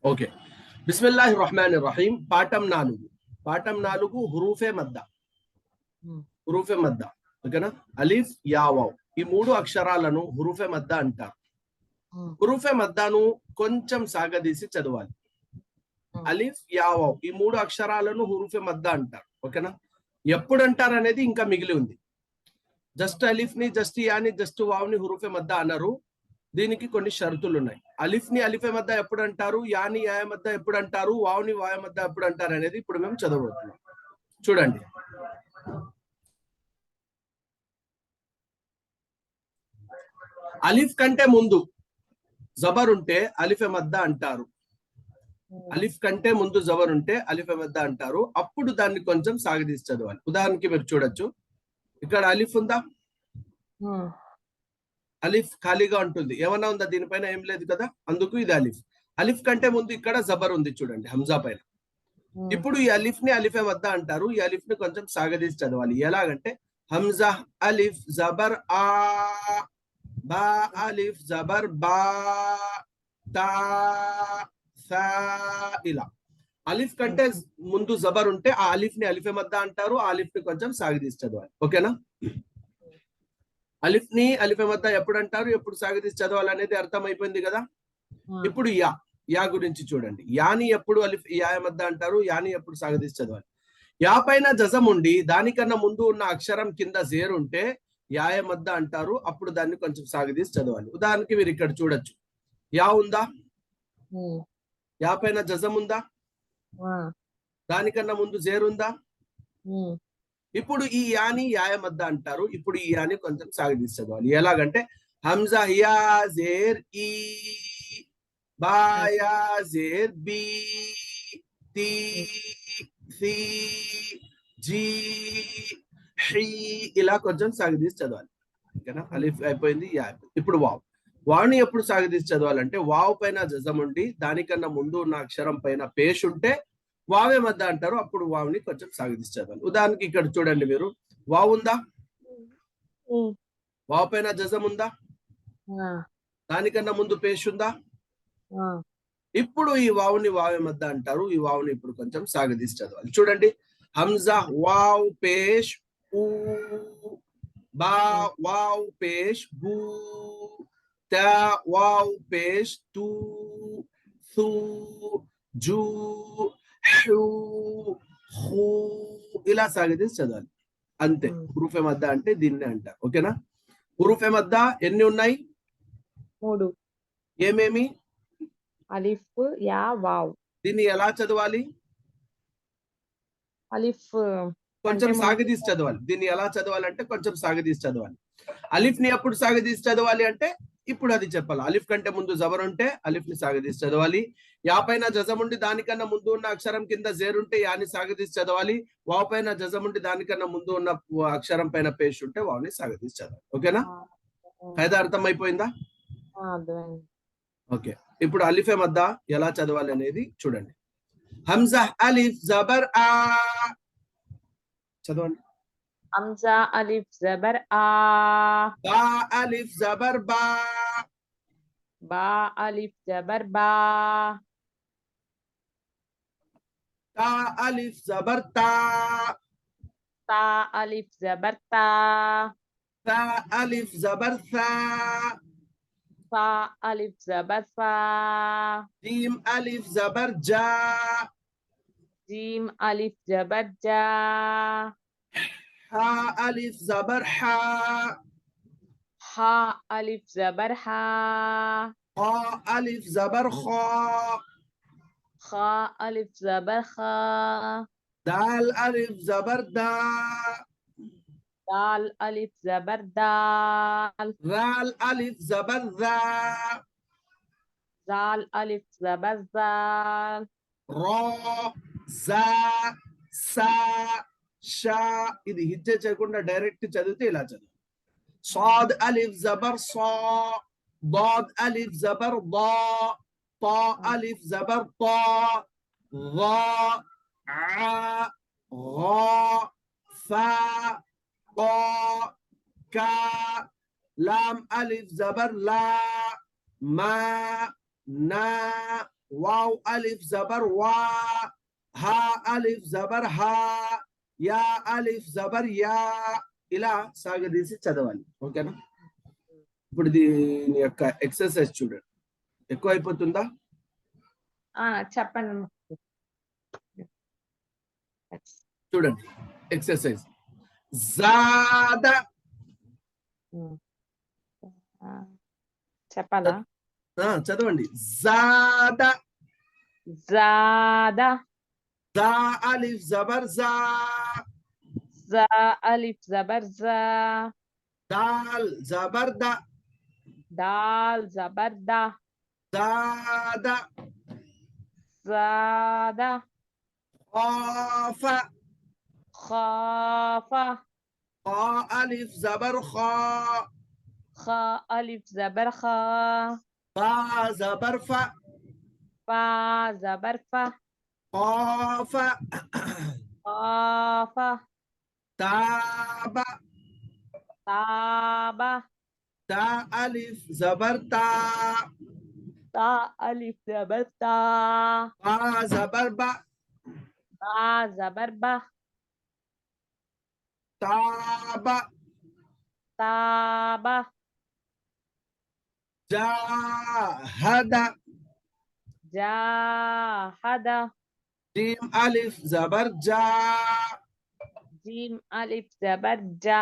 Okay. బిస్మిల్లాహిర్ రహమానిర్ Rahim. పాఠం 4 హురూఫే మద్ద. హురూఫే మద్ద. ఓకేనా? అలిఫ్, yeah, wow ఈ 3 అక్షరాలను హురూఫే మద్ద అంటారు. హురూఫే మద్దను కొంచెం సాగదీసి చదవాలి. అలిఫ్, యా, వావ్ ఈ 3 అక్షరాలను హురూఫే మద్ద అంటారు. ఓకేనా? ఎప్పుడు అంటారు అనేది ఇంకా మిగిలి ఉంది. జస్ట్ అలిఫ్ ని, జస్ట్ యాని, జస్ట్ వావ్ ని హురూఫే మద్ద అనరు. దీనికి కొన్ని షరతులు ఉన్నాయి. అలిఫ్ ని అలిఫే మద్ద ఎప్పుడు అంటారు, యాని యాయ మద్ద ఎప్పుడు అంటారు, వావ్ని వాయ మద్ద ఎప్పుడు అంటారు అనేది ఇప్పుడు మేము చదవబోతున్నాం. చూడండి. అలిఫ్ కంటే ముందు జబర్ ఉంటే అలిఫే మద్ద అంటారు. అలిఫ్ కంటే ముందు జబర్ ఉంటే అలిఫే మద్ద అంటారు. అప్పుడు దాన్ని కొంచెం సాగదీసి చదవాలి. ఉదాహరణకి మీరు చూడొచ్చు, ఇక్కడ అలిఫ్ ఉందా, అలిఫ్ ఖాళీగా ఉంటుంది. ఏమన్నా ఉందా దీనిపైన? ఏం లేదు కదా, అందుకు ఇది అలిఫ్. అలిఫ్ కంటే ముందు ఇక్కడ జబర్ ఉంది చూడండి, హంజా పైన. ఇప్పుడు ఈ అలిఫ్ ని అలిఫే వద్ద అంటారు. ఈ అలిఫ్ ని కొంచెం సాగదీసి చదవాలి. ఎలాగంటే హంజా అలిఫ్ జబర్ ఆ, బా అలిఫ్ జబర్ బా, తా సా, ఇలా. అలిఫ్ కంటే ముందు జబర్ ఉంటే ఆ అలిఫ్ ని అలిఫే మద్ద అంటారు. ఆ అలిఫ్ ని కొంచెం సాగదీసి చదవాలి. ఓకేనా? అలిఫ్ ని అలిఫే మద్ద ఎప్పుడు అంటారు, ఎప్పుడు సాగదీసి చదవాలి అనేది అర్థమైపోయింది కదా. ఇప్పుడు యా గురించి చూడండి. యాని ఎప్పుడు అలిఫ్ యా మద్ద అంటారు, యాని ఎప్పుడు సాగదీసి చదవాలి. యా పైన జజం ఉండి దానికన్నా ముందు ఉన్న అక్షరం కింద జేర్ ఉంటే యాయ మద్ద అంటారు. అప్పుడు దాన్ని కొంచెం సాగదీసి చదవాలి. ఉదాహరణకి మీరు ఇక్కడ చూడొచ్చు, యా ఉందా, యా పైన జజం ఉందా, దానికన్నా ముందు జేర్ ఉందా. ఇప్పుడు ఈ యాని యాయ మద్ద అంటారు. ఇప్పుడు ఈ యాని కొంచెం సాగదీసి చదవాలి. ఎలాగంటే హంజా యా జేర్ ఈ, బా యా జేర్ బి, తి సి జీ హీ, ఇలా కొంచెం సాగదీసి చదవాలి. ఓకేనా? అలిఫ్ అయిపోయింది, యా అయిపోయింది. ఇప్పుడు వావ్. వావ్ని ఎప్పుడు సాగదీసి చదవాలంటే వావ్ పైన జజం ఉండి దానికన్నా ముందు ఉన్న అక్షరం పైన పేష్ ఉంటే వావే మద్ద అంటారు. అప్పుడు వావ్ని కొంచెం సాగదీసి చదవాలి. ఉదాహరణకి ఇక్కడ చూడండి, మీరు వావ్ ఉందా, వావ్ పైన జజం ఉందా, దానికన్నా ముందు పేష్ ఉందా. ఇప్పుడు ఈ వావ్ని వావే మద్ద అంటారు. ఈ వావ్ని ఇప్పుడు కొంచెం సాగదీసి చదవాలి. చూడండి, హంజా వావ్ పేష్ ఊ, బా వావ్ పేష్ బూ, తా వావ్ పేష్ తూ, సు జూ హూ హూ, ఇలా సాగదీసి చదవాలి. అంతే. హురూఫే మద్ద అంటే దీన్నే అంటారు. ఓకేనా? హురూఫే మద్ద ఎన్ని ఉన్నాయి? 3. ఏమేమి? అలిఫ్, యా, వావ్. దీన్ని ఎలా చదవాలి? అలిఫ్ కొంచెం సాగదీసి చదవాలి. దీన్ని ఎలా చదవాలంటే కొంచెం సాగదీసి చదవాలి. అలిఫ్ ని ఎప్పుడు సాగదీసి చదవాలి అంటే ఇప్పుడు అది చెప్పాలి. అలిఫ్ కంటే ముందు జబర్ ఉంటే అలిఫ్ ని సాగదీసి చదవాలి. యా పైన జజం ఉండి దానికన్నా ముందు ఉన్న అక్షరం కింద జేర్ ఉంటే యాని సాగదీసి చదవాలి. వావ్ పైన జజం ఉండి దానికన్నా ముందు ఉన్న అక్షరం పైన పేష్ ఉంటే వావ్ని సాగదీసి చదవాలి. ఓకేనా? ఫైదా అర్థమైపోయిందా? ఓకే. ఇప్పుడు అలిఫే మద్ద ఎలా చదవాలి అనేది చూడండి. హంజా అలిఫ్ జబర్ ఆ, చదవండి. హంజా అలిఫ్ జబర్ ఆ, బా అలిఫ్ జబర్ బా, బా అలిఫ్ జబర్ బా, తా అలిఫ్ జబర్ తా, తా అలిఫ్ జబర్ తా, తా అలిఫ్ జబర్ సా, సా అలిఫ్ జబర్ సా, జీమ్ అలిఫ్ జబర్ జా, జీమ్ అలిఫ్ జబర్ జా, హా అలిఫ్ జబర్ హా, హా అలిఫ్ జబర్ హా, ఖా అలిఫ్ జబర్ ఖా, ఖా అలిఫ్ జబర్ ఖా, దాల్ అలిఫ్ జబర్ దా, దాల్ అలిఫ్ జబర్ దాల్, రాల్ అలిఫ్ జబర్ రా, జాల్ అలిఫ్ జబర్ జాల్, రా జా సా షా. ఇది హిజ్జే చేయకుండా డైరెక్ట్ చదివితే ఇలా చదువు. صاد ألف زبر صا، ضاد ألف زبر ضا، طا ألف زبر طا، ظا ع غا فا طا كا، لام ألف زبر لا، ما نا వావ్ అలిఫ్ జబర్ వా, హా అలిఫ్ జబర్ హా, యా అలిఫ్ జబర్ యా, ఇలా సాగదీసి చదవాలి. ఓకేనా? ఇప్పుడు దీని యొక్క ఎక్సర్సైజ్ చూడండి. ఎక్కువ అయిపోతుందా? చెప్పండి. చూడండి ఎక్సర్సైజ్. జాద, చెప్పాలా? చదవండి. జాద, జాదా, జా అలిఫ్ జబర్ జా, జా అలిఫ్ జబర్ జా, దాల్ జబర్ ద, దాల్ జబర్ దా, జాద, జాదా, ఖాఫ, ఖాఫా, ఖా అలిఫ్ జబర్ ఖా, ఖా అలిఫ్ జబర్ ఖా, ఫా జబర్ ఫ, ఫా జబర్ ఫా, ఖాఫ, ఖాఫా, తాబ, తాబా, తా అలిఫ్ జబర్ తా, తా అలిఫ్ జబర్ తా, బా జబర్ బ, బా జబర్ బా, తాబ, తాబా, జాహద, జాహదా, జీమ్ అలిఫ్ జబర్ జా, జీమ్ అలిఫ్ జబర్ జా,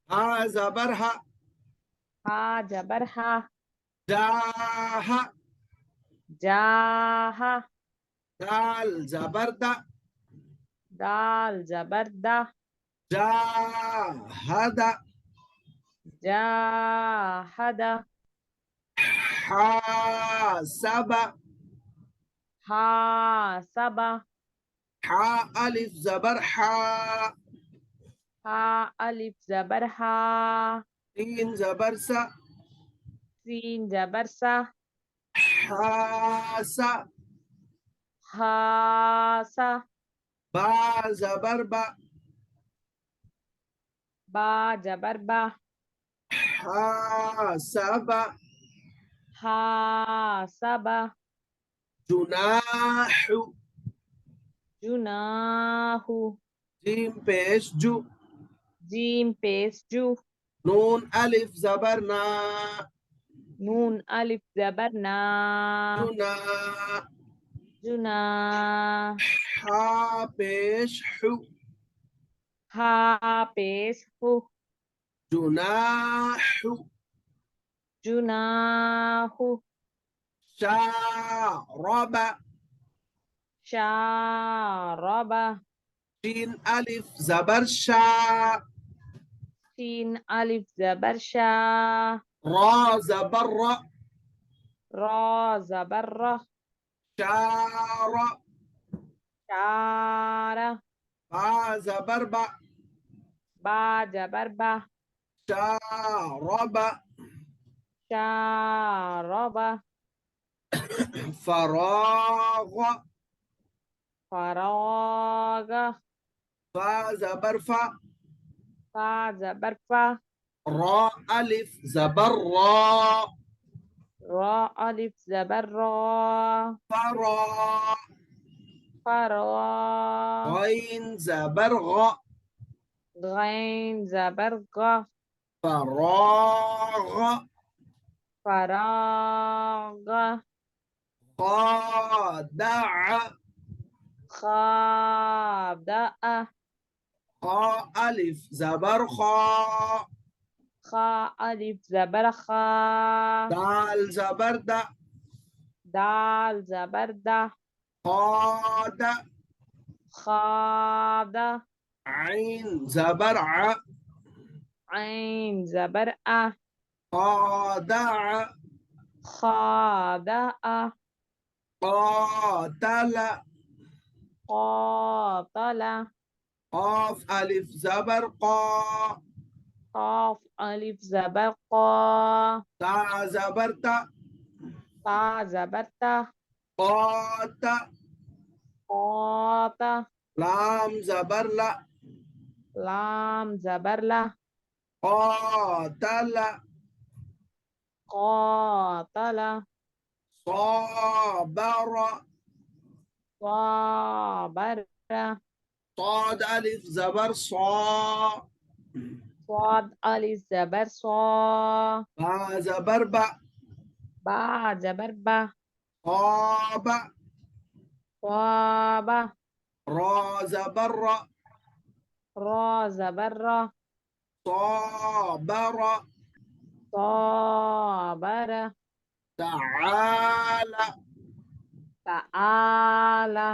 హా జబర్ హ, హా జబర్ హా, జాహ, జాహా, దాల్ జబర్ ద, దాల్ జబర్ దా, జాహద, జాహదా, حاسب، حاسبا، حا ألف زبر حا، حا ألف زبر حا، سين زبر سا، سين جبر سا، حاسا، حاسا، با زبر با، با جبر با، حاسب، حاسبا، جناح، جناح، جيم بيش جو، جيم بيس جو، نون ألف زبر نا، نون ألف زبر نا، جنا، جنا، حا بيش حو، ها بيس هو، جناح، جناح، شارب، شارب، شين ألف زبر شا، شين ألف زبر شا، را زبر را، را زبر را، شار، شار، با زبر با، با جبر با، شارب، شارب، فراغ، فراغ، فا زبر فا، فا زبر فا، را ألف زبر را، را ألف زبر را، فرا، فرا، غين زبر غ، غين زبر غ، فراغ، فراغ، خادع، خادع، خا ألف زبر خا، خا ألف زبر خا، دال زبر دا، دال زبر دا، خاد، خاد، عين زبر ع، عين زبر أ، خادع، خادع، قاتل، قاتل، قاف ألف زبر قا، قاف ألف زبر قا، تا زبر تا، تا زبر تا، قات، قات، لام زبر لا، لام زبر لا، قاتل، قاتل، صابر صابر صاد ألف زبر صا صاد ألف زبر صا با زبر با با زبر با صاب صاب را زبر را را زبر را صابر صابر تعالى تعالى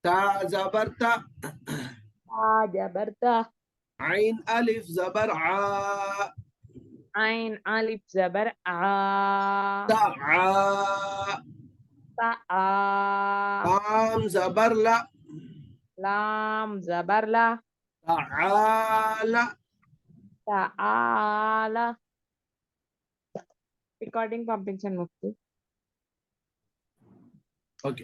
تا زبر تا جبرت عين ألف زبر ع عين ألف زبر ع تعا تأ لام زبر لا لام زبر لا تعالى تعالى రికార్డింగ్ పంపించండి ముక్తి ఓకే